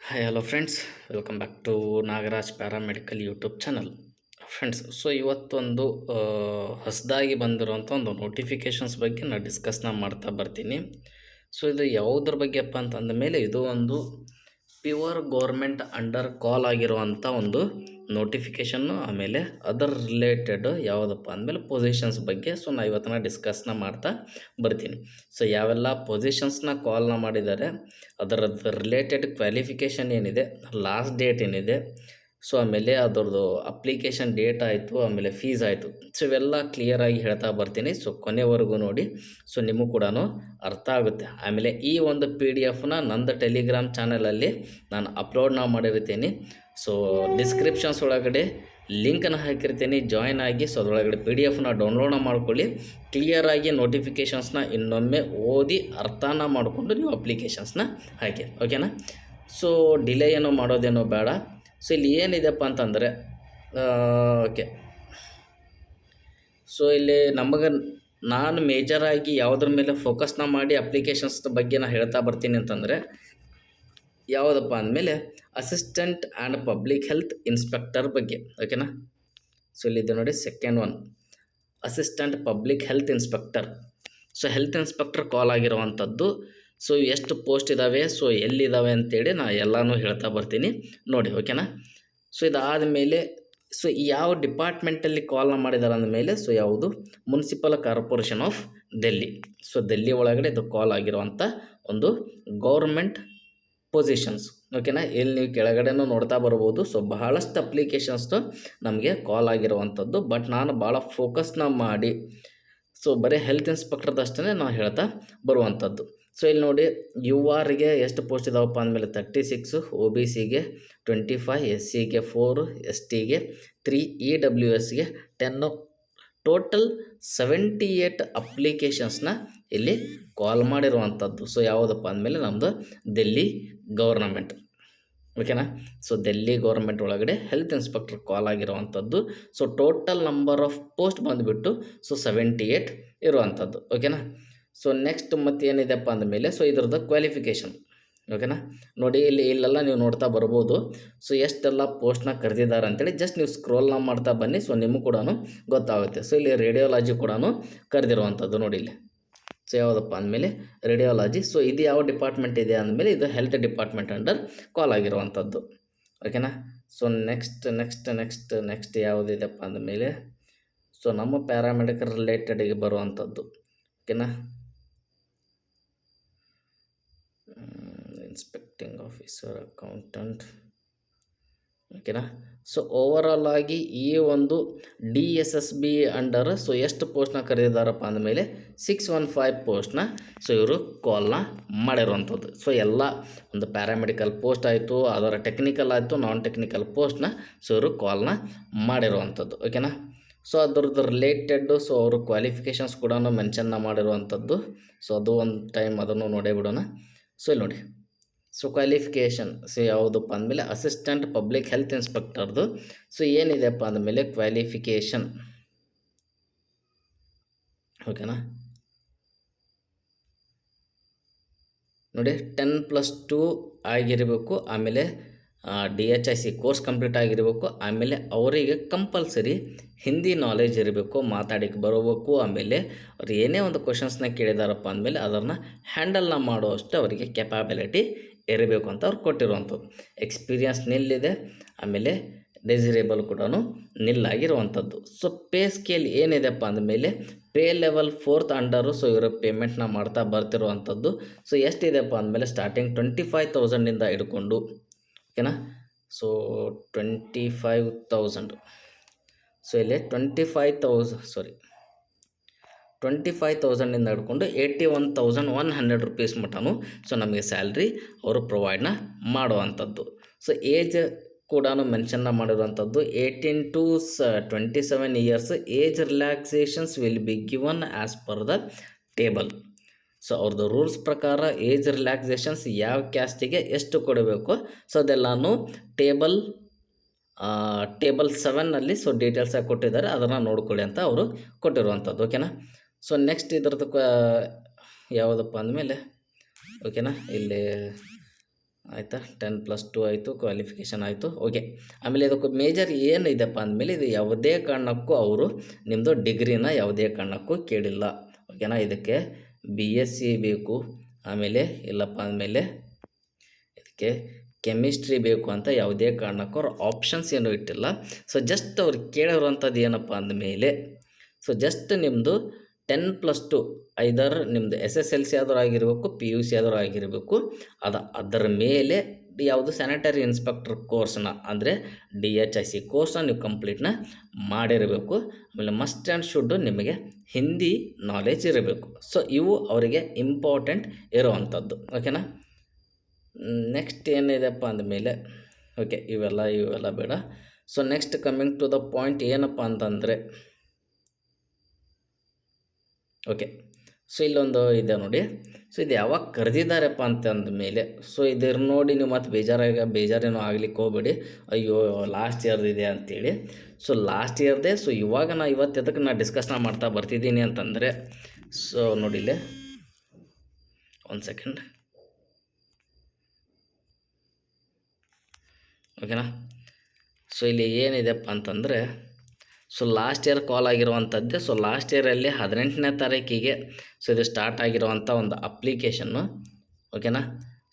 Hi hello friends, welcome back to Nagaraj paramedical YouTube channel. Friends, so ಇವತ್ತೊಂದು ಹೊಸದಾಗಿ ಬಂದಿರುವಂಥ ಒಂದು ನೋಟಿಫಿಕೇಷನ್ಸ್ ಬಗ್ಗೆ ನಾನು ಡಿಸ್ಕಸ್ನ ಮಾಡ್ತಾ ಬರ್ತೀನಿ. ಸೊ ಇದು ಯಾವುದ್ರ ಬಗ್ಗೆಪ್ಪ ಅಂತಂದ ಮೇಲೆ ಇದು ಒಂದು ಪ್ಯೂರ್ ಗೌರ್ಮೆಂಟ್ ಅಂಡರ್ ಕಾಲ್ ಆಗಿರುವಂಥ ಒಂದು ನೋಟಿಫಿಕೇಷನ್ನು. ಆಮೇಲೆ ಅದರ್ ರಿಲೇಟೆಡ್ ಯಾವುದಪ್ಪ ಅಂದಮೇಲೆ ಪೊಸಿಷನ್ಸ್ ಬಗ್ಗೆ ಸೊ ನಾನು ಇವತ್ತಿನ ಡಿಸ್ಕಸ್ನ ಮಾಡ್ತಾ ಬರ್ತೀನಿ. ಸೊ ಯಾವೆಲ್ಲ ಪೊಸಿಷನ್ಸ್ನ ಕಾಲ್ನ ಮಾಡಿದ್ದಾರೆ, ಅದರದ್ದು ರಿಲೇಟೆಡ್ ಕ್ವಾಲಿಫಿಕೇಷನ್ ಏನಿದೆ, ಲಾಸ್ಟ್ ಡೇಟ್ ಏನಿದೆ, ಸೊ ಆಮೇಲೆ ಅದರದ್ದು ಅಪ್ಲಿಕೇಶನ್ ಡೇಟ್ ಆಯಿತು, ಆಮೇಲೆ ಫೀಸ್ ಆಯಿತು. ಸೊ ಇವೆಲ್ಲ ಕ್ಲಿಯರಾಗಿ ಹೇಳ್ತಾ ಬರ್ತೀನಿ. ಸೊ ಕೊನೆವರೆಗೂ ನೋಡಿ, ಸೊ ನಿಮಗೂ ಕೂಡ ಅರ್ಥ ಆಗುತ್ತೆ. ಆಮೇಲೆ ಈ ಒಂದು PDF ನಂದು ಟೆಲಿಗ್ರಾಮ್ ಚಾನಲಲ್ಲಿ ನಾನು ಅಪ್ಲೋಡ್ನ ಮಾಡಿರ್ತೀನಿ. ಸೊ ಡಿಸ್ಕ್ರಿಪ್ಷನ್ಸ್ ಒಳಗಡೆ ಲಿಂಕನ್ನು ಹಾಕಿರ್ತೀನಿ, ಜಾಯ್ನ್ ಆಗಿ. ಸೊ ಅದರೊಳಗಡೆ PDF ಡೌನ್ಲೋಡ್ನ ಮಾಡ್ಕೊಳ್ಳಿ. ಕ್ಲಿಯರಾಗಿ ನೋಟಿಫಿಕೇಷನ್ಸ್ನ ಇನ್ನೊಮ್ಮೆ ಓದಿ ಅರ್ಥನ ಮಾಡಿಕೊಂಡು ನೀವು ಅಪ್ಲಿಕೇಶನ್ಸ್ನ ಹಾಕಿ, ಓಕೆನಾ. ಸೊ ಡಿಲೇ ಏನೋ ಮಾಡೋದೇನೋ ಬೇಡ. ಸೊ ಇಲ್ಲಿ ಏನಿದೆಪ್ಪ ಅಂತಂದರೆ ಓಕೆ, ಸೊ ಇಲ್ಲಿ ನಾನು ಮೇಜರಾಗಿ ಯಾವುದ್ರ ಮೇಲೆ ಫೋಕಸ್ನ ಮಾಡಿ ಅಪ್ಲಿಕೇಶನ್ಸ್ ಬಗ್ಗೆ ನಾನು ಹೇಳ್ತಾ ಬರ್ತೀನಿ ಅಂತಂದರೆ ಯಾವುದಪ್ಪ ಅಂದಮೇಲೆ assistant and public health inspector ಬಗ್ಗೆ, ಓಕೆನಾ. ಸೊ ಇಲ್ಲಿದೆ ನೋಡಿ, second one assistant public health inspector. So health inspector call ಆಗಿರುವಂಥದ್ದು. ಸೊ ಎಷ್ಟು ಪೋಸ್ಟ್ ಇದ್ದಾವೆ, ಸೊ ಎಲ್ಲಿದ್ದಾವೆ ಅಂತೇಳಿ ನಾನು ಎಲ್ಲನೂ ಹೇಳ್ತಾ ಬರ್ತೀನಿ ನೋಡಿ, ಓಕೆನಾ. ಸೊ ಇದಾದ ಮೇಲೆ ಸೊ ಯಾವ ಡಿಪಾರ್ಟ್ಮೆಂಟಲ್ಲಿ ಕಾಲ್ನ ಮಾಡಿದ್ದಾರೆ ಅಂದಮೇಲೆ ಸೊ ಯಾವುದು municipal corporation of Delhi. So Delhi ಒಳಗಡೆ ಇದು ಕಾಲ್ ಆಗಿರುವಂಥ ಒಂದು ಗೌರ್ಮೆಂಟ್ ಪೊಸಿಷನ್ಸ್, ಓಕೆನಾ. ಇಲ್ಲಿ ನೀವು ಕೆಳಗಡೆನೂ ನೋಡ್ತಾ ಬರ್ಬೋದು. ಸೊ ಬಹಳಷ್ಟು ಅಪ್ಲಿಕೇಶನ್ಸ್ದು ನಮಗೆ ಕಾಲ್ ಆಗಿರುವಂಥದ್ದು. ಬಟ್ ನಾನು ಭಾಳ ಫೋಕಸ್ನ ಮಾಡಿ ಸೊ ಬರೀ ಹೆಲ್ತ್ ಇನ್ಸ್ಪೆಕ್ಟರ್ದಷ್ಟೇ ನಾನು ಹೇಳ್ತಾ ಬರುವಂಥದ್ದು. ಸೊ ಇಲ್ಲಿ ನೋಡಿ, URಗೆ ಎಷ್ಟು ಪೋಸ್ಟ್ ಇದಾವಪ್ಪ ಅಂದಮೇಲೆ 36, OBCಗೆ 25, SCಗೆ 4, STಗೆ 3, EWSಗೆ 10, ಟೋಟಲ್ 78 ಅಪ್ಲಿಕೇಶನ್ಸ್ನ ಇಲ್ಲಿ ಕಾಲ್ ಮಾಡಿರುವಂಥದ್ದು. ಸೊ ಯಾವುದಪ್ಪ ಅಂದಮೇಲೆ ನಮ್ಮದು ಡೆಲ್ಲಿ ಗೌರ್ನಮೆಂಟ್, ಓಕೆನಾ. ಸೊ ಡೆಲ್ಲಿ ಗೌರ್ಮೆಂಟ್ ಒಳಗಡೆ ಹೆಲ್ತ್ ಇನ್ಸ್ಪೆಕ್ಟರ್ ಕಾಲ್ ಆಗಿರುವಂಥದ್ದು. So total number of post ಬಂದುಬಿಟ್ಟು ಸೊ 78 ಇರುವಂಥದ್ದು, ಓಕೆನಾ. ಸೊ ನೆಕ್ಸ್ಟ್ ಮತ್ತೆ ಏನಿದೆಪ್ಪ ಅಂದಮೇಲೆ ಸೊ ಇದ್ರದ್ದು ಕ್ವಾಲಿಫಿಕೇಷನ್, ಓಕೆನಾ. ನೋಡಿ ಇಲ್ಲೆಲ್ಲ ನೀವು ನೋಡ್ತಾ ಬರ್ಬೋದು. ಸೊ ಎಷ್ಟೆಲ್ಲ ಪೋಸ್ಟ್ನ ಕರೆದಿದ್ದಾರೆ ಅಂತೇಳಿ ಜಸ್ಟ್ ನೀವು ಸ್ಕ್ರೋಲ್ನ ಮಾಡ್ತಾ ಬನ್ನಿ. ಸೊ ನಿಮಗೂ ಕೂಡ ಗೊತ್ತಾಗುತ್ತೆ. ಸೊ ಇಲ್ಲಿ ರೇಡಿಯೋಲಾಜಿ ಕೂಡ ಕರೆದಿರುವಂಥದ್ದು ನೋಡಿ ಇಲ್ಲಿ. ಸೊ ಯಾವುದಪ್ಪ ಅಂದಮೇಲೆ ರೇಡಿಯೋಲಾಜಿ. ಸೊ ಇದು ಯಾವ ಡಿಪಾರ್ಟ್ಮೆಂಟ್ ಇದೆ ಅಂದಮೇಲೆ ಇದು ಹೆಲ್ತ್ ಡಿಪಾರ್ಟ್ಮೆಂಟ್ ಅಂಡರ್ ಕಾಲ್ ಆಗಿರುವಂಥದ್ದು, ಓಕೆನಾ. ಸೊ ನೆಕ್ಸ್ಟ್ ಯಾವುದಿದೆಪ್ಪ ಅಂದಮೇಲೆ ಸೊ ನಮ್ಮ ಪ್ಯಾರಾಮೆಡಿಕಲ್ ರಿಲೇಟೆಡಿಗೆ ಬರುವಂಥದ್ದು, ಓಕೆನಾ. ಇನ್ಸ್ಪೆಕ್ಟಿಂಗ್ ಆಫೀಸರ್, ಅಕೌಂಟೆಂಟ್, ಓಕೆನಾ. ಸೊ ಓವರಾಲ್ ಆಗಿ ಈ ಒಂದು DSSB ಅಂಡರ್ ಸೊ ಎಷ್ಟು ಪೋಸ್ಟ್ನ ಕರೆದಿದ್ದಾರಪ್ಪ ಅಂದಮೇಲೆ 615 ಪೋಸ್ಟ್ನ ಸೊ ಇವರು ಕಾಲ್ನ ಮಾಡಿರುವಂಥದ್ದು. ಸೊ ಎಲ್ಲ ಒಂದು ಪ್ಯಾರಾಮೆಡಿಕಲ್ ಪೋಸ್ಟ್ ಆಯಿತು, ಅದರ ಟೆಕ್ನಿಕಲ್ ಆಯಿತು, ನಾನ್ ಟೆಕ್ನಿಕಲ್ ಪೋಸ್ಟ್ನ ಸೊ ಇವರು ಕಾಲ್ನ ಮಾಡಿರುವಂಥದ್ದು, ಓಕೆನಾ. ಸೊ ಅದ್ರದ್ದು ರಿಲೇಟೆಡ್ಡು ಸೊ ಅವರು ಕ್ವಾಲಿಫಿಕೇಷನ್ಸ್ ಕೂಡ ಮೆನ್ಷನ್ನ ಮಾಡಿರುವಂಥದ್ದು. ಸೊ ಅದು ಒಂದು ಟೈಮ್ ಅದನ್ನು ನೋಡೇ ಬಿಡೋಣ. ಸೊ ಇಲ್ಲಿ ನೋಡಿ, ಸೊ ಕ್ವಾಲಿಫಿಕೇಷನ್ ಸೊ ಯಾವುದಪ್ಪ ಅಂದಮೇಲೆ ಅಸಿಸ್ಟೆಂಟ್ ಪಬ್ಲಿಕ್ ಹೆಲ್ತ್ ಇನ್ಸ್ಪೆಕ್ಟರ್ದು ಸೊ ಏನಿದೆಪ್ಪ ಅಂದಮೇಲೆ ಕ್ವಾಲಿಫಿಕೇಷನ್, ಓಕೆನಾ. ನೋಡಿ 10+2 ಆಗಿರಬೇಕು. ಆಮೇಲೆ DHIC ಕೋರ್ಸ್ ಕಂಪ್ಲೀಟ್ ಆಗಿರಬೇಕು. ಆಮೇಲೆ ಅವರಿಗೆ ಕಂಪಲ್ಸರಿ ಹಿಂದಿ ನಾಲೆಜ್ ಇರಬೇಕು, ಮಾತಾಡೋಕ್ಕೆ ಬರಬೇಕು. ಆಮೇಲೆ ಅವ್ರು ಏನೇ ಒಂದು ಕ್ವಶನ್ಸ್ನ ಕೇಳಿದಾರಪ್ಪ ಅಂದಮೇಲೆ ಅದನ್ನು ಹ್ಯಾಂಡಲ್ನ ಮಾಡುವಷ್ಟು ಅವರಿಗೆ ಕೆಪಾಬಿಲಿಟಿ ಇರಬೇಕು ಅಂತ ಅವ್ರು ಕೊಟ್ಟಿರುವಂಥದ್ದು. ಎಕ್ಸ್ಪೀರಿಯನ್ಸ್ ನಿಲ್ಲಿದೆ, ಆಮೇಲೆ ಡೆಸಿರೇಬಲ್ ಕೂಡ ನಿಲ್ಲಾಗಿರುವಂಥದ್ದು. ಸೊ ಪೇ ಸ್ಕೇಲ್ ಏನಿದೆಪ್ಪ ಅಂದಮೇಲೆ pay level 4th under so ಇವರು ಪೇಮೆಂಟ್ನ ಮಾಡ್ತಾ ಬರ್ತಿರುವಂಥದ್ದು. ಸೊ ಎಷ್ಟಿದೆಪ್ಪ ಅಂದಮೇಲೆ ಸ್ಟಾರ್ಟಿಂಗ್ 25,000ಇಂದ ಹಿಡ್ಕೊಂಡು, ಓಕೆನಾ. ಸೊ 25,000, ಸೊ ಇಲ್ಲಿ 25,000ಇಂದ ಹಿಡ್ಕೊಂಡು 81,100 ರೂಪೀಸ್ ಮಟನು ಸೊ ನಮಗೆ ಸ್ಯಾಲ್ರಿ ಅವರು ಪ್ರೊವೈಡ್ನ ಮಾಡುವಂಥದ್ದು. ಸೊ ಏಜ್ ಕೂಡ ಮೆನ್ಷನ್ನ ಮಾಡಿರುವಂಥದ್ದು 18 to 27 years. Age relaxations will be given as per the table. So ಅವ್ರದ್ದು ರೂಲ್ಸ್ ಪ್ರಕಾರ ಏಜ್ ರಿಲ್ಯಾಕ್ಸೇಷನ್ಸ್ ಯಾವ ಕ್ಯಾಸ್ಟಿಗೆ ಎಷ್ಟು ಕೊಡಬೇಕು ಸೊ ಅದೆಲ್ಲನೂ ಟೇಬಲ್ 7ನಲ್ಲಿ ಸೊ ಡೀಟೇಲ್ಸಾಗಿ ಕೊಟ್ಟಿದ್ದಾರೆ, ಅದನ್ನು ನೋಡ್ಕೊಳ್ಳಿ ಅಂತ ಅವರು ಕೊಟ್ಟಿರುವಂಥದ್ದು, ಓಕೆನಾ. ಸೊ ನೆಕ್ಸ್ಟ್ ಇದ್ರದ್ದು ಯಾವುದಪ್ಪ ಅಂದಮೇಲೆ, ಓಕೆನಾ, ಇಲ್ಲಿ ಆಯಿತಾ. 10+2 ಆಯಿತು, ಕ್ವಾಲಿಫಿಕೇಷನ್ ಆಯಿತು. ಓಕೆ, ಆಮೇಲೆ ಇದಕ್ಕೆ ಮೇಜರ್ ಏನಿದೆಪ್ಪ ಅಂದಮೇಲೆ ಇದು ಯಾವುದೇ ಕಾರಣಕ್ಕೂ ಅವರು ನಿಮ್ಮದು ಡಿಗ್ರಿನ ಯಾವುದೇ ಕಾರಣಕ್ಕೂ ಕೇಳಿಲ್ಲ. ಓಕೆನಾ. ಇದಕ್ಕೆ BSc ಬೇಕು, ಆಮೇಲೆ ಇಲ್ಲಪ್ಪ ಅಂದಮೇಲೆ ಇದಕ್ಕೆ ಕೆಮಿಸ್ಟ್ರಿ ಬೇಕು ಅಂತ ಯಾವುದೇ ಕಾರಣಕ್ಕೂ ಅವ್ರು ಆಪ್ಷನ್ಸ್ ಏನೂ ಇಟ್ಟಿಲ್ಲ. ಸೊ ಜಸ್ಟ್ ಅವ್ರು ಕೇಳಿರುವಂಥದ್ದು ಏನಪ್ಪ ಅಂದಮೇಲೆ, ಸೊ ಜಸ್ಟ್ ನಿಮ್ಮದು 10+2 ಐದರ್ ನಿಮ್ಮದು SSLC ಆದರೂ ಆಗಿರಬೇಕು, PUC ಆದರೂ ಆಗಿರಬೇಕು. ಅದರ ಮೇಲೆ ಯಾವುದು ಸ್ಯಾನಿಟರಿ ಇನ್ಸ್ಪೆಕ್ಟರ್ ಕೋರ್ಸ್ನ ಅಂದರೆ DHIC ಕೋರ್ಸ್ನ ನೀವು ಕಂಪ್ಲೀಟ್ನ ಮಾಡಿರಬೇಕು. ಆಮೇಲೆ ಮಸ್ಟ್ ಆ್ಯಂಡ್ ಶುಡ್ ನಿಮಗೆ ಹಿಂದಿ ನಾಲೆಜ್ ಇರಬೇಕು. ಸೊ ಇವು ಅವರಿಗೆ ಇಂಪಾರ್ಟೆಂಟ್ ಇರುವಂಥದ್ದು. ಓಕೆನಾ. ನೆಕ್ಸ್ಟ್ ಏನಿದೆಪ್ಪ ಅಂದಮೇಲೆ, ಓಕೆ ಇವೆಲ್ಲ ಬೇಡ. So next coming to the point ಏನಪ್ಪ ಅಂತಂದರೆ, ಓಕೆ ಸೊ ಇಲ್ಲೊಂದು ಇದೆ ನೋಡಿ. ಸೊ ಇದು ಯಾವಾಗ ಕರೆದಿದ್ದಾರಪ್ಪ ಅಂತಂದಮೇಲೆ, ಸೊ ಇದ್ರ ನೋಡಿ ನೀವು ಮತ್ತೆ ಬೇಜಾರೇನೋ ಆಗ್ಲಿಕ್ಕೆ ಹೋಗ್ಬೇಡಿ, ಅಯ್ಯೋ ಲಾಸ್ಟ್ ಇಯರ್ದಿದೆ ಅಂತೇಳಿ. So last ಇಯರ್ದೇ. ಸೊ ಇವಾಗ ಇವತ್ತು ನಾನು ಡಿಸ್ಕಸ್ನ ಮಾಡ್ತಾ ಬರ್ತಿದ್ದೀನಿ ಅಂತಂದರೆ, ಸೊ ನೋಡಿಲ್ಲೇ ಒಂದು ಸೆಕೆಂಡ್. ಓಕೆನಾ. ಸೊ ಇಲ್ಲಿ ಏನಿದೆಪ್ಪ ಅಂತಂದರೆ, ಸೊ ಲಾಸ್ಟ್ ಇಯರ್ ಕಾಲ್ ಆಗಿರುವಂಥದ್ದೇ. ಸೊ ಲಾಸ್ಟ್ ಇಯರಲ್ಲಿ 18ನೇ ತಾರೀಕಿಗೆ ಸೊ ಇದು ಸ್ಟಾರ್ಟ್ ಆಗಿರುವಂಥ ಒಂದು ಅಪ್ಲಿಕೇಶನ್ನು. ಓಕೆನಾ.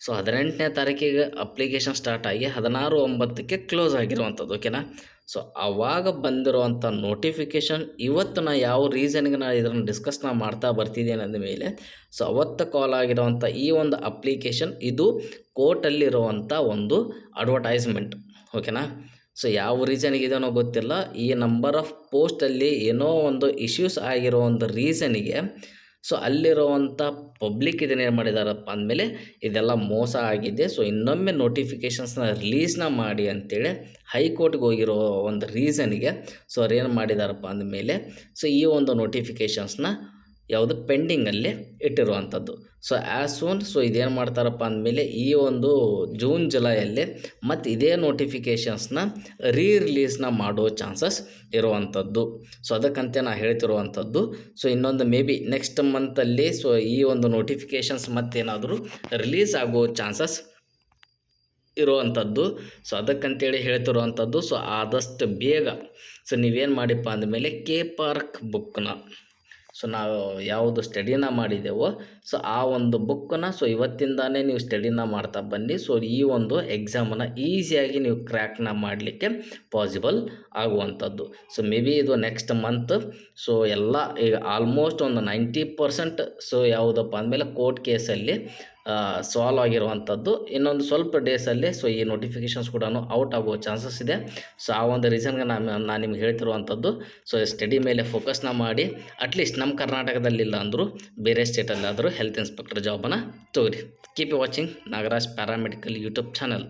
ಸೊ 18ನೇ ತಾರೀಕಿಗೆ ಅಪ್ಲಿಕೇಶನ್ ಸ್ಟಾರ್ಟ್ ಆಗಿ 16/9ಕ್ಕೆ ಕ್ಲೋಸ್ ಆಗಿರುವಂಥದ್ದು. ಓಕೆನಾ. ಸೊ ಆವಾಗ ಬಂದಿರುವಂಥ ನೋಟಿಫಿಕೇಷನ್ ಇವತ್ತು ಯಾವ ರೀಸನ್ಗೆ ಇದನ್ನು ಡಿಸ್ಕಸ್ನ ಮಾಡ್ತಾ ಬರ್ತಿದ್ದೇನೆ ಅಂದಮೇಲೆ, ಸೊ ಅವತ್ತು ಕಾಲ್ ಆಗಿರುವಂಥ ಈ ಒಂದು ಅಪ್ಲಿಕೇಶನ್ ಇದು ಕೋರ್ಟಲ್ಲಿರುವಂಥ ಒಂದು ಅಡ್ವರ್ಟೈಸ್ಮೆಂಟ್. ಓಕೆನಾ. ಸೊ ಯಾವ ರೀಸನಿಗಿದೆನೋ ಗೊತ್ತಿಲ್ಲ, ಈ ನಂಬರ್ ಆಫ್ ಪೋಸ್ಟಲ್ಲಿ ಏನೋ ಒಂದು ಇಶ್ಯೂಸ್ ಆಗಿರೋ ಒಂದು ರೀಸನಿಗೆ ಸೊ ಅಲ್ಲಿರುವಂಥ ಪಬ್ಲಿಕ್ ಇದನ್ನೇನು ಮಾಡಿದಾರಪ್ಪ ಅಂದಮೇಲೆ ಇದೆಲ್ಲ ಮೋಸ ಆಗಿದೆ. ಸೊ ಇನ್ನೊಮ್ಮೆ ನೋಟಿಫಿಕೇಷನ್ಸ್ನ ರಿಲೀಸ್ನ ಮಾಡಿ ಅಂತೇಳಿ ಹೈಕೋರ್ಟ್ಗೆ ಹೋಗಿರೋ ಒಂದು ರೀಸನಿಗೆ ಸೊ ಅವ್ರು ಏನು ಮಾಡಿದಾರಪ್ಪ ಅಂದಮೇಲೆ, ಸೊ ಈ ಒಂದು ನೋಟಿಫಿಕೇಷನ್ಸ್ನ ಯಾವುದು ಪೆಂಡಿಂಗಲ್ಲಿ ಇಟ್ಟಿರುವಂಥದ್ದು. ಸೊ ಆ್ಯಸ್ ಸೂನ್ ಸೊ ಇದೇನು ಮಾಡ್ತಾರಪ್ಪ ಅಂದಮೇಲೆ ಈ ಒಂದು ಜೂನ್ ಜುಲೈಯಲ್ಲಿ ಮತ್ತು ಇದೇ ನೋಟಿಫಿಕೇಷನ್ಸ್ನ ರಿಲೀಸ್ನ ಮಾಡೋ ಚಾನ್ಸಸ್ ಇರುವಂಥದ್ದು. ಸೊ ಅದಕ್ಕಂತೆ ನಾನು ಹೇಳ್ತಿರುವಂಥದ್ದು. ಸೊ ಇನ್ನೊಂದು ಮೇ ಬಿ ನೆಕ್ಸ್ಟ್ ಮಂತಲ್ಲಿ ಸೊ ಈ ಒಂದು ನೋಟಿಫಿಕೇಷನ್ಸ್ ಮತ್ತೇನಾದರೂ ರಿಲೀಸ್ ಆಗೋ ಚಾನ್ಸಸ್ ಇರುವಂಥದ್ದು. ಸೊ ಅದಕ್ಕಂತೇಳಿ ಹೇಳ್ತಿರುವಂಥದ್ದು. ಸೊ ಆದಷ್ಟು ಬೇಗ ಸೊ ನೀವೇನು ಮಾಡಿಪ್ಪ ಅಂದಮೇಲೆ ಕೆ ಪಾರ್ಕ್ ಬುಕ್ನ ಸೊ ನಾವು ಯಾವುದು ಸ್ಟಡಿನ ಮಾಡಿದೆವೋ ಸೊ ಆ ಒಂದು ಬುಕ್ಕನ್ನು ಸೊ ಇವತ್ತಿಂದಾನೇ ನೀವು ಸ್ಟಡಿನ ಮಾಡ್ತಾ ಬನ್ನಿ. ಸೊ ಈ ಒಂದು ಎಕ್ಸಾಮನ್ನು ಈಸಿಯಾಗಿ ನೀವು ಕ್ರ್ಯಾಕ್ನ ಮಾಡಲಿಕ್ಕೆ ಪಾಸಿಬಲ್ ಆಗುವಂಥದ್ದು. ಸೊ ಮೇ ಬಿ ಇದು ನೆಕ್ಸ್ಟ್ ಮಂತ್ ಸೊ ಎಲ್ಲ ಈಗ ಆಲ್ಮೋಸ್ಟ್ ಒಂದು 90% ಸೊ ಯಾವುದಪ್ಪ ಅಂದಮೇಲೆ ಕೋರ್ಟ್ ಕೇಸಲ್ಲಿ ಸಾಲ್ವ್ ಆಗಿರುವಂಥದ್ದು. ಇನ್ನೊಂದು ಸ್ವಲ್ಪ ಡೇಸಲ್ಲಿ ಸೊ ಈ ನೋಟಿಫಿಕೇಷನ್ಸ್ ಕೂಡ ಔಟ್ ಆಗೋ ಚಾನ್ಸಸ್ ಇದೆ. ಸೊ ಆ ಒಂದು ರೀಸನ್ಗೆ ನಾನು ನಿಮ್ಗೆ ಹೇಳ್ತಿರುವಂಥದ್ದು. ಸೊ ಸ್ಟಡಿ ಮೇಲೆ ಫೋಕಸ್ನ ಮಾಡಿ ಅಟ್ಲೀಸ್ಟ್ ನಮ್ಮ ಕರ್ನಾಟಕದಲ್ಲಿಲ್ಲ ಅಂದರೂ ಬೇರೆ ಸ್ಟೇಟಲ್ಲಾದರೂ ಹೆಲ್ತ್ ಇನ್ಸ್ಪೆಕ್ಟರ್ ಜಾಬನ್ನು ತೊಗೊರಿ. Keep watching Nagaraj paramedical YouTube channel.